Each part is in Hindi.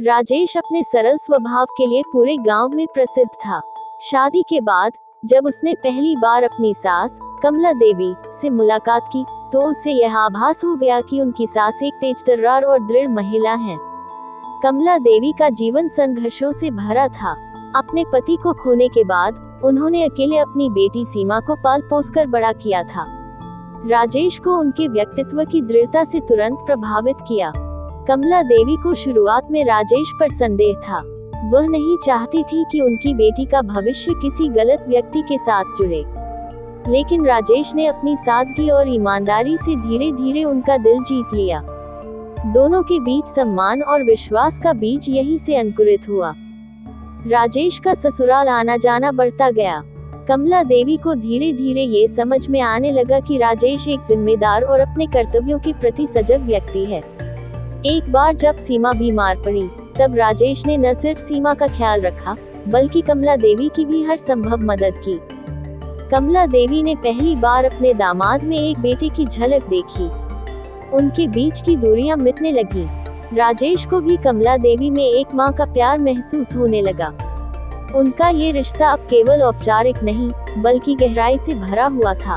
राजेश अपने सरल स्वभाव के लिए पूरे गांव में प्रसिद्ध था। शादी के बाद जब उसने पहली बार अपनी सास कमला देवी से मुलाकात की तो उसे यह आभास हो गया कि उनकी सास एक तेजतर्रार और दृढ़ महिला है। कमला देवी का जीवन संघर्षों से भरा था। अपने पति को खोने के बाद उन्होंने अकेले अपनी बेटी सीमा को पाल पोस कर बड़ा किया था। राजेश को उनके व्यक्तित्व की दृढ़ता से तुरंत प्रभावित किया। कमला देवी को शुरुआत में राजेश पर संदेह था। वह नहीं चाहती थी कि उनकी बेटी का भविष्य किसी गलत व्यक्ति के साथ जुड़े, लेकिन राजेश ने अपनी सादगी और ईमानदारी से धीरे धीरे उनका दिल जीत लिया। दोनों के बीच सम्मान और विश्वास का बीज यहीं से अंकुरित हुआ। राजेश का ससुराल आना जाना बढ़ता गया। कमला देवी को धीरे धीरे ये समझ में आने लगा कि राजेश एक जिम्मेदार और अपने कर्तव्यों के प्रति सजग व्यक्ति है। एक बार जब सीमा बीमार पड़ी तब राजेश ने न सिर्फ सीमा का ख्याल रखा बल्कि कमला देवी की भी हर संभव मदद की। कमला देवी ने पहली बार अपने दामाद में एक बेटे की झलक देखी। उनके बीच की दूरियां मिटने लगी। राजेश को भी कमला देवी में एक मां का प्यार महसूस होने लगा। उनका ये रिश्ता अब केवल औपचारिक नहीं बल्कि गहराई से भरा हुआ था।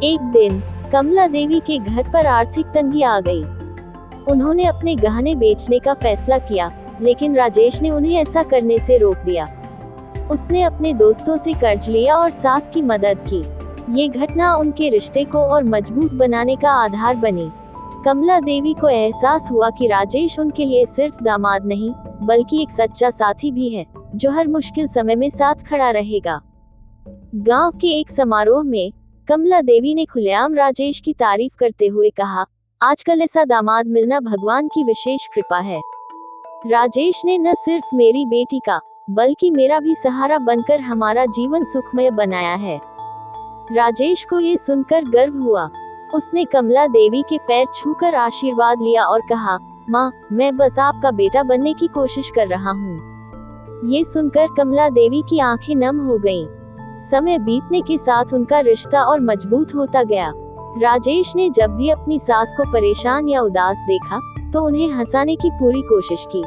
एक दिन कमला देवी के घर पर आर्थिक तंगी आ गई। उन्होंने अपने गहने बेचने का फैसला किया, लेकिन राजेश ने उन्हें ऐसा करने से रोक दिया। उसने अपने दोस्तों से कर्ज लिया और सास की मदद की। ये घटना उनके रिश्ते को और मजबूत बनाने का आधार बनी। कमला देवी को एहसास हुआ कि राजेश उनके लिए सिर्फ दामाद नहीं बल्कि एक सच्चा साथी भी है, जो हर मुश्किल समय में साथ खड़ा रहेगा। गांव के एक समारोह में कमला देवी ने खुलेआम राजेश की तारीफ करते हुए कहा, आजकल ऐसा दामाद मिलना भगवान की विशेष कृपा है। राजेश ने न सिर्फ मेरी बेटी का बल्कि मेरा भी सहारा बनकर हमारा जीवन सुखमय बनाया है। राजेश को ये सुनकर गर्व हुआ। उसने कमला देवी के पैर छूकर आशीर्वाद लिया और कहा, माँ, मैं बस आपका बेटा बनने की कोशिश कर रहा हूँ। ये सुनकर कमला देवी की आंखें नम हो गईं। समय बीतने के साथ उनका रिश्ता और मजबूत होता गया। राजेश ने जब भी अपनी सास को परेशान या उदास देखा तो उन्हें हंसाने की पूरी कोशिश की।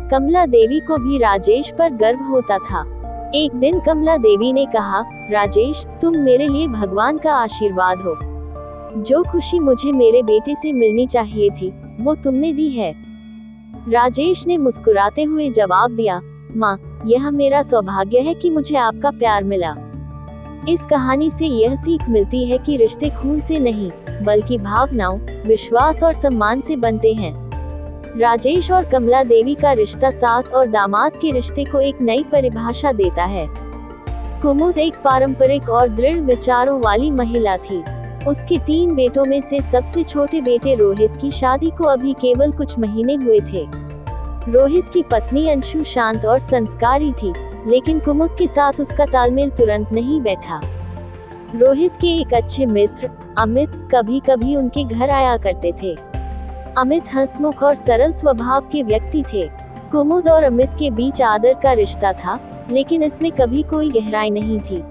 कमला देवी को भी राजेश पर गर्व होता था। एक दिन कमला देवी ने कहा, राजेश, तुम मेरे लिए भगवान का आशीर्वाद हो। जो खुशी मुझे मेरे बेटे से मिलनी चाहिए थी वो तुमने दी है। राजेश ने मुस्कुराते हुए जवाब दिया, माँ, यह मेरा सौभाग्य है कि मुझे आपका प्यार मिला। इस कहानी से यह सीख मिलती है कि रिश्ते खून से नहीं बल्कि भावनाओं, विश्वास और सम्मान से बनते हैं। राजेश और कमला देवी का रिश्ता सास और दामाद के रिश्ते को एक नई परिभाषा देता है। कुमुद एक पारंपरिक और दृढ़ विचारों वाली महिला थी। उसके 3 बेटों में से सबसे छोटे बेटे रोहित की शादी को अभी केवल कुछ महीने हुए थे। रोहित की पत्नी अंशु शांत और संस्कारी थी, लेकिन कुमुद के साथ उसका तालमेल तुरंत नहीं बैठा। रोहित के एक अच्छे मित्र अमित कभी कभी उनके घर आया करते थे। अमित हंसमुख और सरल स्वभाव के व्यक्ति थे। कुमुद और अमित के बीच आदर का रिश्ता था, लेकिन इसमें कभी कोई गहराई नहीं थी।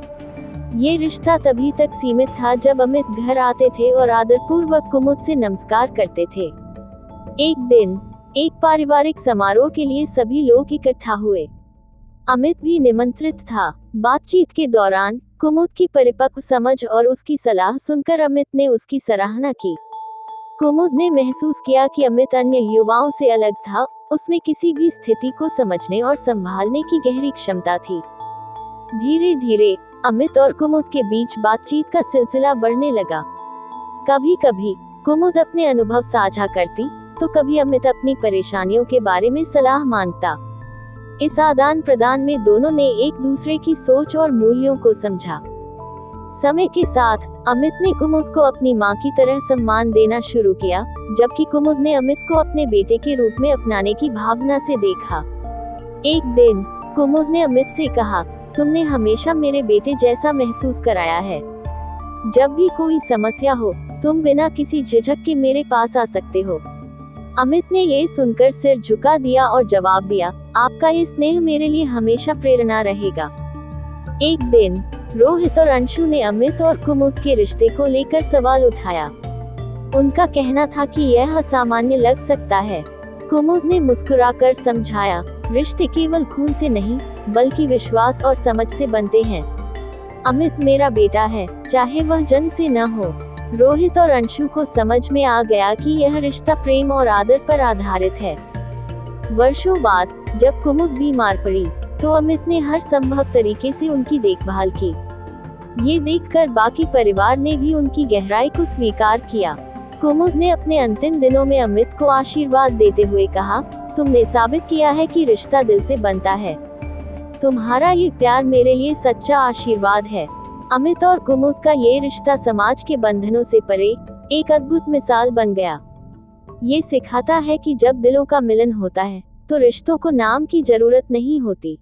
ये रिश्ता तभी तक सीमित था जब अमित घर आते थे और आदरपूर्वक कुमुद से नमस्कार करते थे। एक दिन एक पारिवारिक समारोह के लिए सभी लोग इकट्ठा हुए। अमित भी निमंत्रित था। बातचीत के दौरान कुमुद की परिपक्व समझ और उसकी सलाह सुनकर अमित ने उसकी सराहना की। कुमुद ने महसूस किया कि अमित अन्य युवाओं से अलग था। उसमें किसी भी स्थिति को समझने और संभालने की गहरी क्षमता थी। धीरे धीरे अमित और कुमुद के बीच बातचीत का सिलसिला बढ़ने लगा। कभी कभी कुमुद अपने अनुभव साझा करती तो कभी अमित अपनी परेशानियों के बारे में सलाह मांगता। इस आदान प्रदान में दोनों ने एक दूसरे की सोच और मूल्यों को समझा। समय के साथ अमित ने कुमुद को अपनी मां की तरह सम्मान देना शुरू किया, जबकि कुमुद ने अमित को अपने बेटे के रूप में अपनाने की भावना से देखा। एक दिन कुमुद ने अमित से कहा, तुमने हमेशा मेरे बेटे जैसा महसूस कराया है। जब भी कोई समस्या हो तुम बिना किसी झिझक के मेरे पास आ सकते हो। अमित ने ये सुनकर सिर झुका दिया और जवाब दिया, आपका ये स्नेह मेरे लिए हमेशा प्रेरणा रहेगा। एक दिन रोहित और अंशु ने अमित और कुमुद के रिश्ते को लेकर सवाल उठाया। उनका कहना था कि यह असामान्य लग सकता है, कुमुद ने मुस्कुराकर समझाया, रिश्ते केवल खून से नहीं बल्कि विश्वास और समझ से बनते हैं। अमित मेरा बेटा है, चाहे वह जन्म से न हो। रोहित और अंशु को समझ में आ गया कि यह रिश्ता प्रेम और आदर पर आधारित है। वर्षों बाद जब कुमुद बीमार पड़ी तो अमित ने हर संभव तरीके से उनकी देखभाल की। ये देखकर बाकी परिवार ने भी उनकी गहराई को स्वीकार किया। कुमुद ने अपने अंतिम दिनों में अमित को आशीर्वाद देते हुए कहा, तुमने साबित किया है कि रिश्ता दिल से बनता है। तुम्हारा ये प्यार मेरे लिए सच्चा आशीर्वाद है। अमित और कुमुद का ये रिश्ता समाज के बंधनों से परे एक अद्भुत मिसाल बन गया। ये सिखाता है कि जब दिलों का मिलन होता है तो रिश्तों को नाम की जरूरत नहीं होती।